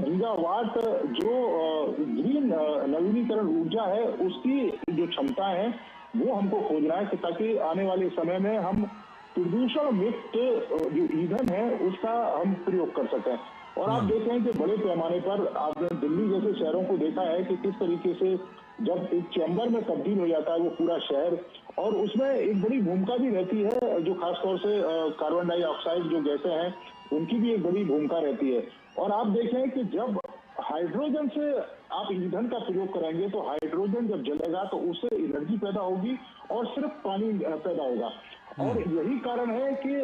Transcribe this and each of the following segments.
Gigawatt जो green नवीनीकरण ऊर्जा है उसकी जो क्षमता है वो हमको खोजना है, ताकि आने वाले समय में हम प्रदूषण मुक्त जो ईंधन है उसका हम प्रयोग कर सकें। और आप देखें कि बड़े पैमाने पर आपने दिल्ली जैसे शहरों को देखा है कि किस तरीके से जब एक चैम्बर में तब्दील हो जाता है वो पूरा शहर, और उसमें एक बड़ी भूमिका भी रहती है जो खासतौर से कार्बन डाइऑक्साइड जो गैसें हैं उनकी भी एक बड़ी भूमिका रहती है। और आप देखें कि जब हाइड्रोजन से आप ईंधन का प्रयोग करेंगे तो हाइड्रोजन जब जलेगा तो उससे एनर्जी पैदा होगी और सिर्फ पानी पैदा होगा। और यही कारण है कि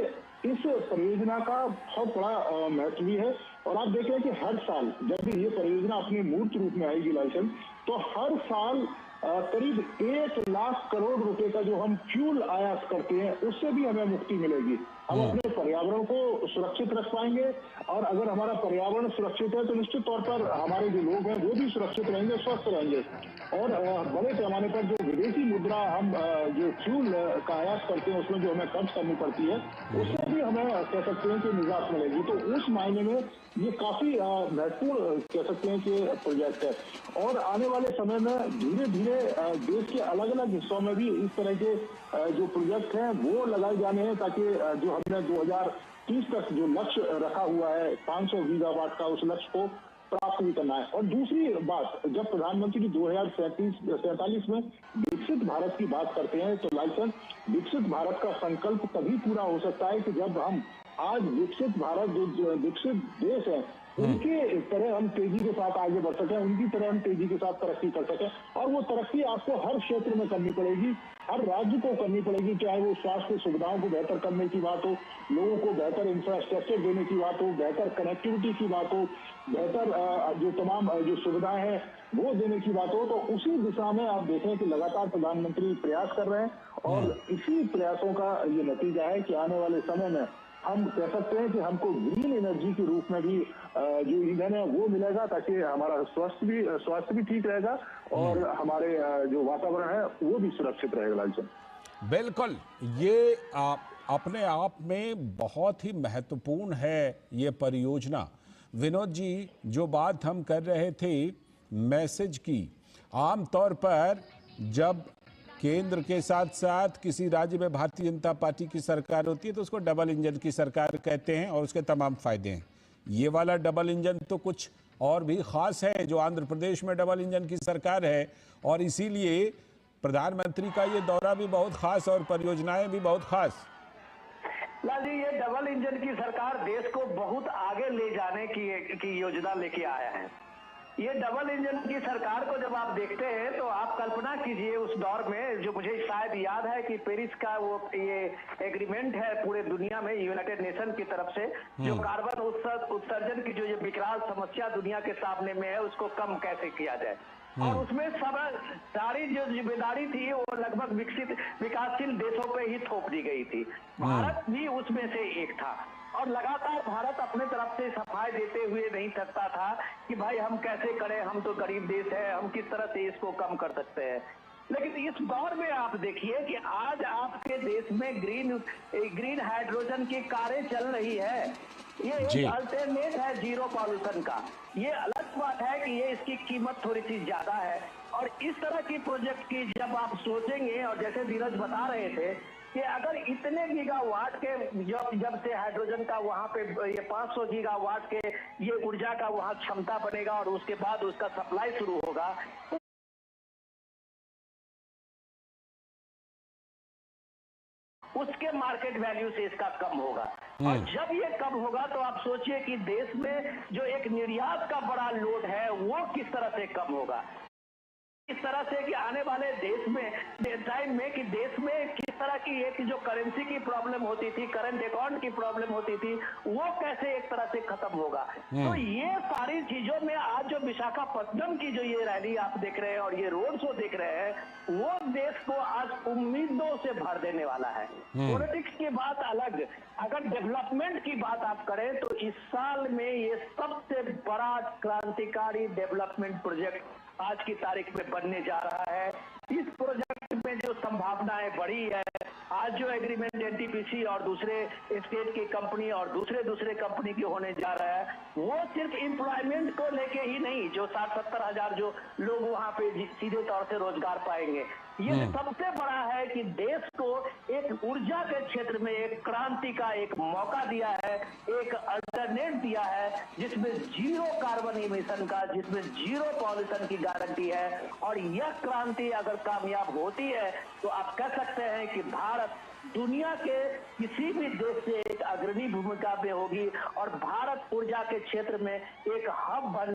इस परियोजना का बहुत बड़ा महत्व भी है। और आप देखें कि हर साल जब भी ये परियोजना अपने मूर्त रूप में आएगी लाइसेंस, तो हर साल करीब 1 लाख करोड़ रुपए का जो हम फ्यूल आयात करते हैं उससे भी हमें मुक्ति मिलेगी। हम अपने पर्यावरण को सुरक्षित रख पाएंगे, और अगर हमारा पर्यावरण सुरक्षित है तो निश्चित तौर पर हमारे जो लोग हैं वो भी सुरक्षित रहेंगे, स्वस्थ रहेंगे। और बड़े पैमाने पर जो विदेशी मुद्रा हम जो फ्यूल का आयात करते हैं उसमें जो हमें खर्च करनी पड़ती है उससे भी हमें कह सकते हैं कि निजात मिलेगी। तो उस मायने में ये काफी महत्वपूर्ण कह सकते हैं कि प्रोजेक्ट है। और आने वाले समय में धीरे धीरे देश के अलग अलग हिस्सों में भी इस तरह के जो प्रोजेक्ट हैं वो लगाए जाने हैं, ताकि जो हमने 2030 तक जो लक्ष्य रखा हुआ है 500 गीगावाट का, उस लक्ष्य को प्राप्त भी करना है। और दूसरी बात, जब प्रधानमंत्री 2047 में विकसित भारत की बात करते हैं तो लाइसेंस विकसित भारत का संकल्प तभी पूरा हो सकता है कि जब हम आज विकसित भारत जो विकसित देश है उनकी तरह हम तेजी के साथ आगे बढ़ सकें, उनकी तरह हम तेजी के साथ तरक्की कर सकें। और वो तरक्की आपको हर क्षेत्र में करनी पड़ेगी, हर राज्य को करनी पड़ेगी, चाहे वो स्वास्थ्य सुविधाओं को बेहतर करने की बात हो, लोगों को बेहतर इंफ्रास्ट्रक्चर देने की बात हो, बेहतर कनेक्टिविटी की बात हो, बेहतर जो तमाम जो सुविधाएं हैं वो देने की बात हो। तो उसी दिशा में आप देखें कि लगातार प्रधानमंत्री प्रयास कर रहे हैं, और इसी प्रयासों का ये नतीजा है कि आने वाले समय में हम कह सकते हैं कि हमको ग्रीन एनर्जी के रूप में भी जो ईंधन है वो मिलेगा, ताकि हमारा स्वास्थ्य भी ठीक रहेगा और हमारे जो वातावरण है वो भी सुरक्षित रहेगा। लालचंद, बिल्कुल, ये अपने आप में बहुत ही महत्वपूर्ण है ये परियोजना। विनोद जी, जो बात हम कर रहे थे मैसेज की, आमतौर पर जब केंद्र के साथ साथ किसी राज्य में भारतीय जनता पार्टी की सरकार होती है तो उसको डबल इंजन की सरकार कहते हैं और उसके तमाम फायदे हैं। ये वाला डबल इंजन तो कुछ और भी खास है, जो आंध्र प्रदेश में डबल इंजन की सरकार है, और इसीलिए प्रधानमंत्री का ये दौरा भी बहुत खास और परियोजनाएं भी बहुत खास। लाल जी, ये डबल इंजन की सरकार देश को बहुत आगे ले जाने की योजना लेके आया है। ये डबल इंजन की सरकार को जब आप देखते हैं तो आप कल्पना कीजिए उस दौर में, जो मुझे शायद याद है कि पेरिस का वो ये एग्रीमेंट है पूरे दुनिया में यूनाइटेड नेशन की तरफ से, जो कार्बन उत्सर्जन की जो ये विकराल समस्या दुनिया के सामने में है उसको कम कैसे किया जाए। और उसमें सारी जो जिम्मेदारी थी वो लगभग विकासशील देशों पे ही थोप दी गई थी। भारत भी उसमें से एक था, और लगातार भारत अपने तरफ से सफाई देते हुए नहीं थकता था कि भाई हम कैसे करें, हम तो गरीब देश है, हम किस तरह से इसको कम कर सकते हैं। लेकिन इस दौर में आप देखिए कि आज आपके देश में ग्रीन हाइड्रोजन की कारें चल रही है। ये एक अल्टरनेट है जीरो पॉल्यूशन का। ये अलग बात है कि ये इसकी कीमत थोड़ी सी ज्यादा है, और इस तरह की प्रोजेक्ट की जब आप सोचेंगे, और जैसे धीरज बता रहे थे कि अगर इतने गीगावाट के जब से हाइड्रोजन का वहां पे ये 500 गीगावाट के ये ऊर्जा का वहां क्षमता बनेगा और उसके बाद उसका सप्लाई शुरू होगा, तो उसके मार्केट वैल्यू से इसका कम होगा। और जब ये कम होगा तो आप सोचिए कि देश में जो एक निर्यात का बड़ा लोड है वो किस तरह से कम होगा। इस तरह से कि आने वाले देश में टाइम में कि देश में किस तरह की एक जो करेंसी की प्रॉब्लम होती थी, करंट अकाउंट की प्रॉब्लम होती थी, वो कैसे एक तरह से खत्म होगा। तो ये सारी चीजों में आज जो विशाखापट्टनम की जो ये रैली आप देख रहे हैं और ये रोड शो देख रहे हैं, वो देश को आज उम्मीदों से भर देने वाला है। पॉलिटिक्स की बात अलग, अगर डेवलपमेंट की बात आप करें तो इस साल में ये सबसे बड़ा क्रांतिकारी डेवलपमेंट प्रोजेक्ट आज की तारीख में बनने जा रहा है। इस प्रोजेक्ट में जो संभावनाएं बढ़ी है, आज जो एग्रीमेंट एनटीपीसी और दूसरे स्टेट की कंपनी और दूसरे कंपनी के होने जा रहा है, वो सिर्फ एम्प्लॉयमेंट को लेके ही नहीं, जो 60-70 हजार जो लोग वहां पे सीधे तौर से रोजगार पाएंगे, ये सबसे बड़ा है कि देश को एक ऊर्जा के क्षेत्र में एक क्रांति का एक मौका दिया है, एक अल्टरनेट दिया है, जिसमें जीरो कार्बन इमिशन का, जिसमें जीरो पॉल्यूशन की गारंटी है। और यह क्रांति अगर कामयाब होती है तो आप कह सकते हैं कि भारत दुनिया के किसी भी देश से एक अग्रणी भूमिका में होगी और भारत ऊर्जा के क्षेत्र में एक हब बन